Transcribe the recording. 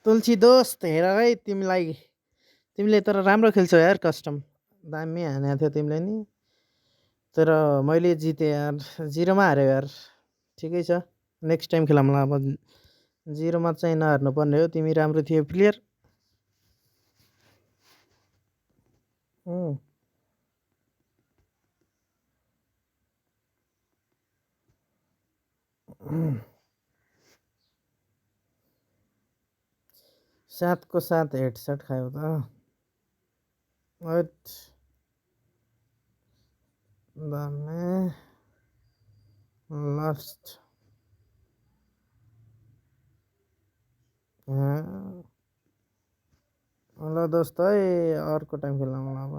तुलसी दोस्त हेर है तिमीलाई तिमीले तर राम्रो खेल्छौ यार कस्टम दामी हानेको थियो तिमीले नि तर मैले जितेँ यार 0मा हार्यो यार ठिकै छ नेक्स्ट टाइम खेलाउँला अब 0मा चाहिँ नहार्नु पर्ने हो तिमी राम्रो थियो प्लेयर सातको सात हेडसट खायो त हट दामी लास्ट ल दोस्त है अर्को टाइम खेलाउँला अब